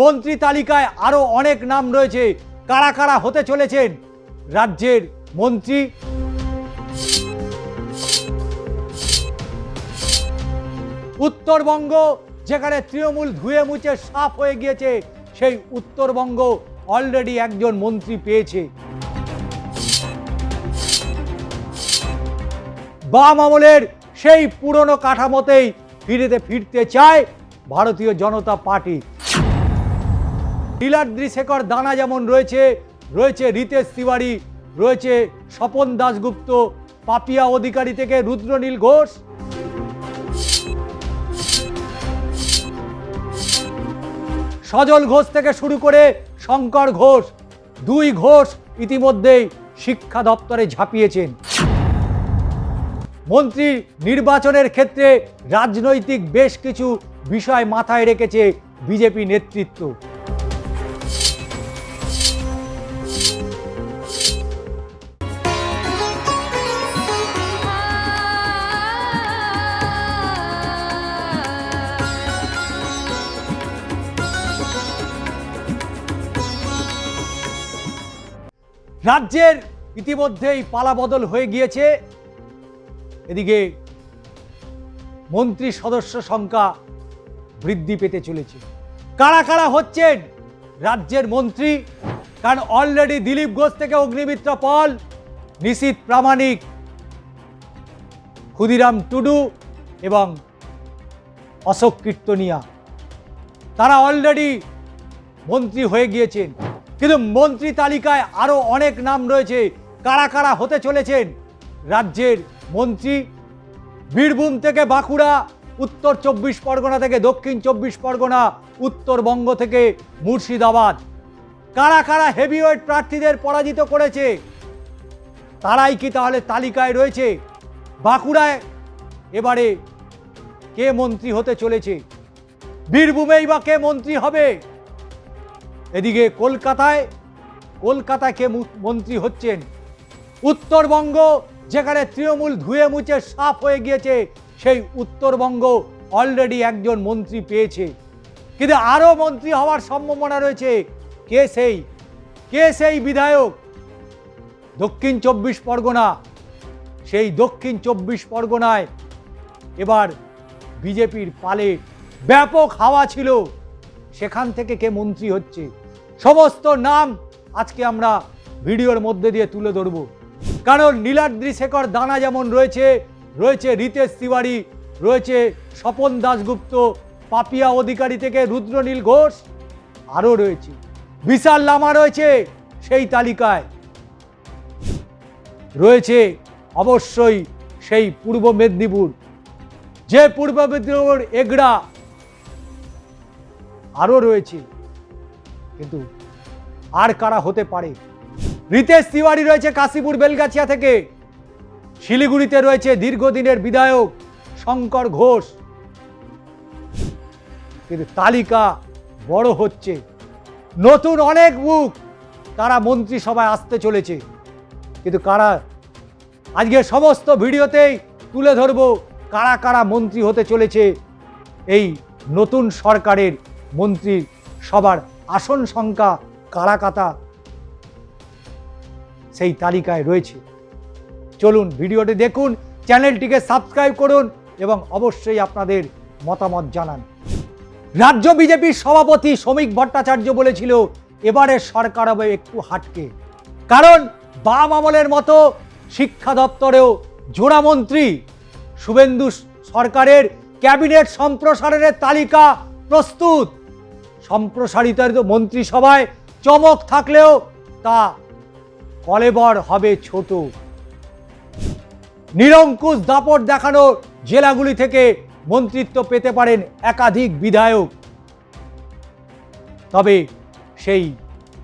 মন্ত্রী তালিকায় আরো অনেক নাম রয়েছে। কারা কারা হতে চলেছেন রাজ্যের মন্ত্রী? উত্তরবঙ্গ, যেখানে তৃণমূল ধুয়ে মুছে সাফ হয়ে গিয়েছে, সেই উত্তরবঙ্গ অলরেডি একজন মন্ত্রী পেয়েছে। বাম আমলের সেই পুরনো কাঠামোতেই ফিরতে চায় ভারতীয় জনতা পার্টি। নীলাদ্রি শেখর দানা যেমন রয়েছে রিতেশ তিওয়ারি, রয়েছে স্বপন দাশগুপ্ত, পাপিয়া অধিকারী থেকে রুদ্রনীল ঘোষ, সজল ঘোষ থেকে শুরু করে শঙ্কর ঘোষ, দুই ঘোষ ইতিমধ্যেই শিক্ষা দপ্তরে ঝাঁপিয়েছেন। মন্ত্রী নির্বাচনের ক্ষেত্রে রাজনৈতিক বেশ কিছু বিষয় মাথায় রেখেছে বিজেপি নেতৃত্ব। রাজ্যের ইতিমধ্যেই পালাবদল হয়ে গিয়েছে। এদিকে মন্ত্রী সদস্য সংখ্যা বৃদ্ধি পেতে চলেছে। কারা কারা হচ্ছেন রাজ্যের মন্ত্রী? কারণ অলরেডি দিলীপ ঘোষ থেকে অগ্নিমিত্র পল, নিশীথ প্রামাণিক, ক্ষুদিরাম টুডু এবং অশোক কীর্তনিয়া, তারা অলরেডি মন্ত্রী হয়ে গিয়েছেন। কিন্তু মন্ত্রী তালিকায় আরো অনেক নাম রয়েছে। কারা কারা হতে চলেছেন রাজ্যের মন্ত্রী? বীরভূম থেকে বাঁকুড়া, উত্তর 24 পরগনা থেকে দক্ষিণ 24 পরগনা, উত্তরবঙ্গ থেকে মুর্শিদাবাদ। কারা কারা হেভিওয়েট প্রার্থীদের পরাজিত করেছে, তারাই কি তাহলে তালিকায় রয়েছে? বাঁকুড়ায় এবারে কে মন্ত্রী হতে চলেছে? বীরভূমেই বা কে মন্ত্রী হবে? এদিকে কলকাতায় কে মন্ত্রী হচ্ছেন? উত্তরবঙ্গ, যেখানে তৃণমূল ধুয়ে মুছে সাফ হয়ে গিয়েছে, সেই উত্তরবঙ্গ অলরেডি একজন মন্ত্রী পেয়েছে। কিন্তু আরো মন্ত্রী হওয়ার সম্ভাবনা রয়েছে। কে সেই বিধায়ক? দক্ষিণ 24 পরগনা, সেই দক্ষিণ 24 পরগনায় এবার বিজেপির পালে ব্যাপক হাওয়া ছিল। সেখান থেকে কে মন্ত্রী হচ্ছে, সমস্ত নাম আজকে আমরা ভিডিওর মধ্যে দিয়ে তুলে ধরব। কারণ নীলাদ্রি শেখর দানা যেমন রয়েছে রিতেশ তিওয়ারি, রয়েছে স্বপন দাশগুপ্ত, পাপিয়া অধিকারী থেকে রুদ্রনীল ঘোষ, আরও রয়েছে বিশাল লামা রয়েছে সেই তালিকায়। রয়েছে অবশ্যই সেই পূর্ব মেদিনীপুর, যে পূর্ব মেদিনীপুর এগড়া, আরও রয়েছে। কিন্তু আর কারা হতে পারে? রিতেশ তিওয়ারি রয়েছে কাশীপুর বেলগাছিয়া থেকে, শিলিগুড়িতে রয়েছে দীর্ঘদিনের বিধায়ক শঙ্কর ঘোষ। কিন্তু তালিকা বড় হচ্ছে, নতুন অনেক মুখ তারা মন্ত্রিসভায় আসতে চলেছে। কিন্তু কারা, আজকে সমস্ত ভিডিওতেই তুলে ধরবো কারা কারা মন্ত্রী হতে চলেছে। এই নতুন সরকারের মন্ত্রীর সবার আসন সংখ্যা কারা কারা সেই তালিকায় রয়েছে। চলুন ভিডিওটি দেখুন, চ্যানেলটিকে সাবস্ক্রাইব করুন এবং অবশ্যই আপনাদের মতামত জানান। রাজ্য বিজেপির সভাপতি শ্রমিক ভট্টাচার্য বলেছিল এবারের সরকার হবে একটু হাটকে, কারণ বাম আমলের মতো শিক্ষা দপ্তরেও জোড়া মন্ত্রী। শুভেন্দু সরকারের ক্যাবিনেট সম্প্রসারণের তালিকা প্রস্তুত। সম্প্রসারিত মন্ত্রিসভায় চমক থাকলেও তা কলেবর হবে ছোট। নিরঙ্কুশ দাপট দেখানো জেলাগুলি থেকে মন্ত্রিত্ব পেতে পারেন একাধিক বিধায়ক। তবে সেই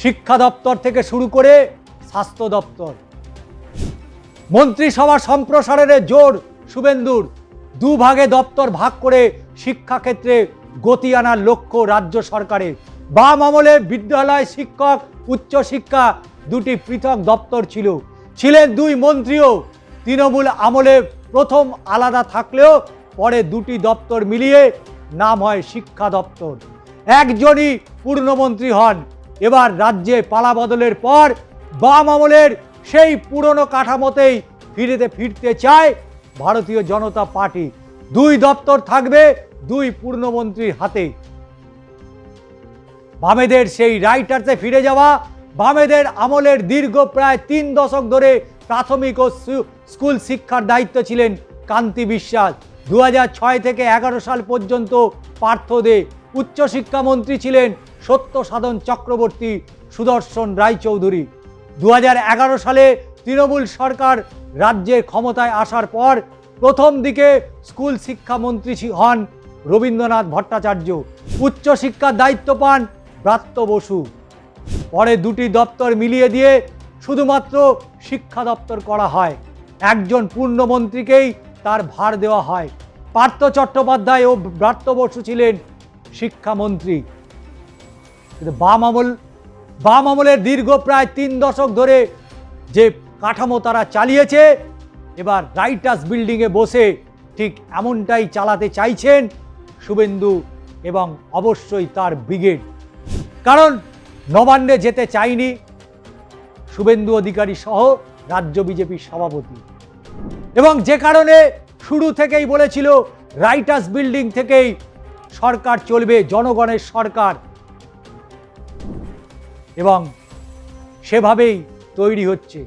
শিক্ষা দপ্তর থেকে শুরু করে স্বাস্থ্য দপ্তর, মন্ত্রিসভা সম্প্রসারণের জোর শুভেন্দুর। দুভাগে দপ্তর ভাগ করে শিক্ষাক্ষেত্রে গতি আনার লক্ষ্য রাজ্য সরকারের। বাম আমলে বিদ্যালয় শিক্ষক, উচ্চশিক্ষা দুটি পৃথক দপ্তর ছিলেন দুই মন্ত্রীও। তৃণমূল আমলে প্রথম আলাদা থাকলেও পরে দুটি দপ্তর মিলিয়ে নাম হয় শিক্ষা দপ্তর। একজনই পূর্ণমন্ত্রী হন। এবার রাজ্যে পালা বদলের পর বাম আমলের সেই পুরনো কাঠামোতেই ফিরতে চায় ভারতীয় জনতা পার্টি। 2 দপ্তর থাকবে 2 পূর্ণমন্ত্রীর হাতে। বামেদের সেই রাইটার্সে ফিরে যাওয়া, বামেদের আমলের দীর্ঘ প্রায় 3 দশক ধরে প্রাথমিক ও স্কুল শিক্ষার দায়িত্ব ছিলেন কান্তি বিশ্বাস। 2006 থেকে 11 সাল পর্যন্ত পার্থ দে। উচ্চশিক্ষামন্ত্রী ছিলেন সত্যসাধন চক্রবর্তী, সুদর্শন রায়চৌধুরী। 2011 সালে তৃণমূল সরকার রাজ্যের ক্ষমতায় আসার পর প্রথম দিকে স্কুল শিক্ষামন্ত্রী হন রবীন্দ্রনাথ ভট্টাচার্য। উচ্চশিক্ষার দায়িত্ব পান ব্রাত্য বসু। পরে 2টি দপ্তর মিলিয়ে দিয়ে শুধুমাত্র শিক্ষা দপ্তর করা হয়। একজন পূর্ণমন্ত্রীকেই তার ভার দেওয়া হয়। পার্থ চট্টোপাধ্যায় ও ব্রাত্য বসু ছিলেন শিক্ষামন্ত্রী। কিন্তু বাম আমলের দীর্ঘ প্রায় 3 দশক ধরে যে কাঠামো তারা চালিয়েছে, এবার রাইটার্স বিল্ডিংয়ে বসে ঠিক এমনটাই চালাতে চাইছেন শুভেন্দু এবং অবশ্যই তার ব্রিগেড। কারণ নবান্নে যেতে চাইনি শুভেন্দু অধিকারী সহ রাজ্য বিজেপির সভাপতি, এবং যে কারণে শুরু থেকেই বলেছিল রাইটার্স বিল্ডিং থেকেই সরকার চলবে, জনগণের সরকার, এবং সেভাবেই তৈরি হচ্ছে।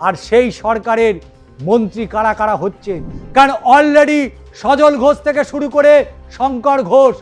আর সেই সরকারের মন্ত্রী কারা কারা হচ্ছে, কারণ অলরেডি সজল ঘোষ থেকে শুরু করে শঙ্কর ঘোষ,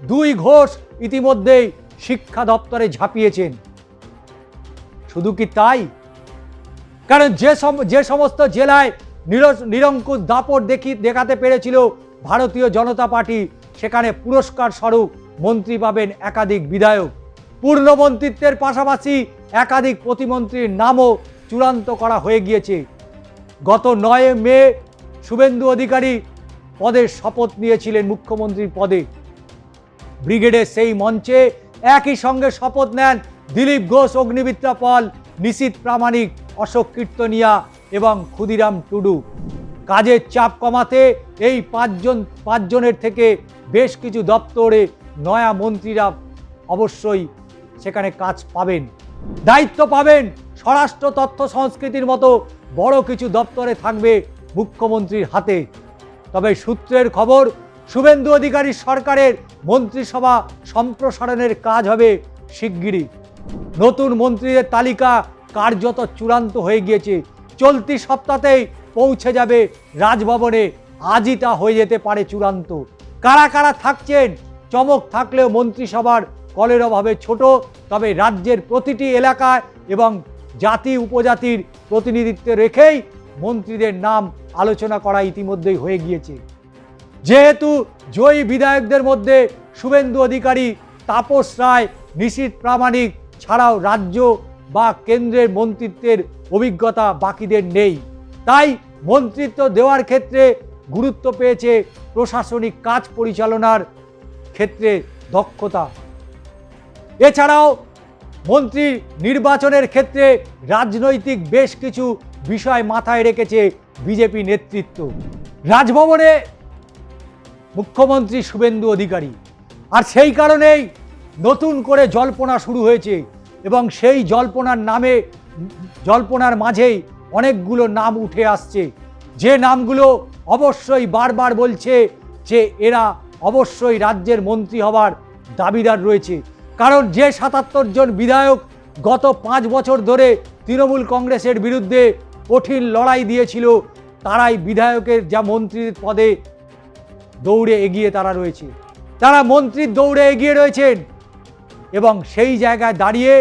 2 ঘোষ ইতিমধ্যেই শিক্ষা দপ্তরে ঝাঁপিয়েছেন। শুধু কি তাই, কারণ যে সমস্ত জেলায় নিরঙ্কুশ দাপট দেখাতে পেরেছিল ভারতীয় জনতা পার্টি, সেখানে পুরস্কার স্বরূপ মন্ত্রী পাবেন একাধিক বিধায়ক। পূর্ণমন্ত্রিত্বের পাশাপাশি একাধিক প্রতিমন্ত্রীর নামও চূড়ান্ত করা হয়ে গিয়েছে। গত 9 মে শুভেন্দু অধিকারী পদের শপথ নিয়েছিলেন মুখ্যমন্ত্রীর পদে। ব্রিগেডের সেই মঞ্চে একই সঙ্গে শপথ নেন দিলীপ ঘোষ, অগ্নিমিত্রা পল, নিশীথ প্রামাণিক, অশোক কীর্তনিয়া এবং ক্ষুদিরাম টুডু। কাজের চাপ কমাতে এই 5 জনের থেকে বেশ কিছু দপ্তরে নয়া মন্ত্রীরা অবশ্যই সেখানে কাজ পাবেন, দায়িত্ব পাবেন। স্বরাষ্ট্র, তথ্য, সংস্কৃতির মতো বড় কিছু দপ্তরে থাকবে মুখ্যমন্ত্রীর হাতে। তবে সূত্রের খবর, শুভেন্দু অধিকারী সরকারের মন্ত্রিসভা সম্প্রসারণের কাজ হবে শিগগিরই। নতুন মন্ত্রীদের তালিকা কার্যত চূড়ান্ত হয়ে গিয়েছে। চলতি সপ্তাহেই পৌঁছে যাবে রাজভবনে, আজই তা হয়ে যেতে পারে চূড়ান্ত। কারা কারা থাকছেন, চমক থাকলেও মন্ত্রিসভার কলের অভাবে ছোট। তবে রাজ্যের প্রতিটি এলাকায় এবং জাতি উপজাতির প্রতিনিধিত্ব রেখেই মন্ত্রীদের নাম আলোচনা করা ইতিমধ্যেই হয়ে গিয়েছে। যেহেতু জয়ী বিধায়কদের মধ্যে শুভেন্দু অধিকারী, তাপস রায়, নিশীথ প্রামাণিক ছাড়াও রাজ্য বা কেন্দ্রের মন্ত্রিত্বের অভিজ্ঞতা বাকিদের নেই, তাই মন্ত্রিত্ব দেওয়ার ক্ষেত্রে গুরুত্ব পেয়েছে প্রশাসনিক কাজ পরিচালনার ক্ষেত্রে দক্ষতা। এছাড়াও মন্ত্রী নির্বাচনের ক্ষেত্রে রাজনৈতিক বেশ কিছু বিষয় মাথায় রেখেছে বিজেপি নেতৃত্ব। রাজভবনে মুখ্যমন্ত্রী শুভেন্দু অধিকারী, আর সেই কারণেই নতুন করে জল্পনা শুরু হয়েছে, এবং সেই জল্পনার মাঝেই অনেকগুলো নাম উঠে আসছে, যে নামগুলো অবশ্যই বারবার বলছে যে এরা অবশ্যই রাজ্যের মন্ত্রী হওয়ার দাবিদার রয়েছে। কারণ যে 77 জন বিধায়ক গত 5 বছর ধরে তৃণমূল কংগ্রেসের বিরুদ্ধে কঠিন লড়াই দিয়েছিল, তারাই বিধায়কের যা মন্ত্রীর পদে দৌড়ে এগিয়ে তারা মন্ত্রীর দৌড়ে এগিয়ে রয়েছেন। এবং সেই জায়গায় দাঁড়িয়ে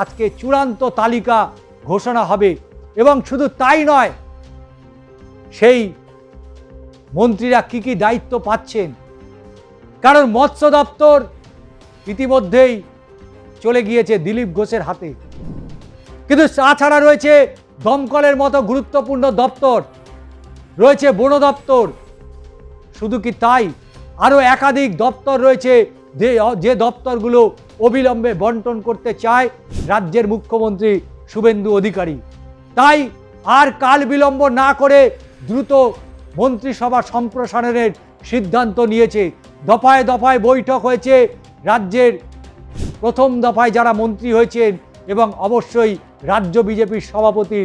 আজকে চূড়ান্ত তালিকা ঘোষণা হবে। এবং শুধু তাই নয়, সেই মন্ত্রীরা কি কি দায়িত্ব পাচ্ছেন, কারণ মৎস্য দপ্তর ইতিমধ্যেই চলে গিয়েছে দিলীপ ঘোষের হাতে, কিন্তু তাছাড়া রয়েছে দমকলের মতো গুরুত্বপূর্ণ দপ্তর, রয়েছে বন দপ্তর। শুধু কি তাই, আরও একাধিক দপ্তর রয়েছে যে দপ্তরগুলো অবিলম্বে বন্টন করতে চায় রাজ্যের মুখ্যমন্ত্রী শুভেন্দু অধিকারী। তাই আর কাল বিলম্ব না করে দ্রুত মন্ত্রিসভা সম্প্রসারণের সিদ্ধান্ত নিয়েছে। দফায় দফায় বৈঠক হয়েছে রাজ্যের প্রথম দফায় যারা মন্ত্রী হয়েছেন এবং অবশ্যই রাজ্য বিজেপির সভাপতি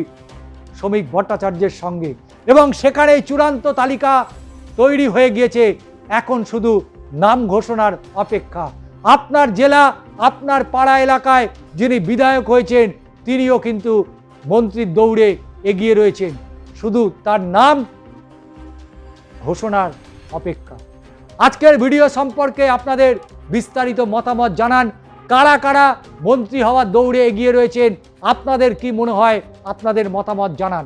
শ্রমিক ভট্টাচার্যের সঙ্গে, এবং সেখানে চূড়ান্ত তালিকা তৈরি হয়ে গিয়েছে। এখন শুধু নাম ঘোষণার অপেক্ষা। আপনার জেলা, আপনার পাড়া এলাকায় যিনি বিধায়ক হয়েছেন তিনিও কিন্তু মন্ত্রীর দৌড়ে এগিয়ে রয়েছেন, শুধু তার নাম ঘোষণার অপেক্ষা। আজকের ভিডিও সম্পর্কে আপনাদের বিস্তারিত মতামত জানান। কারা কারা মন্ত্রী হওয়ার দৌড়ে এগিয়ে রয়েছেন, আপনাদের কি মনে হয়, আপনাদের মতামত জানান।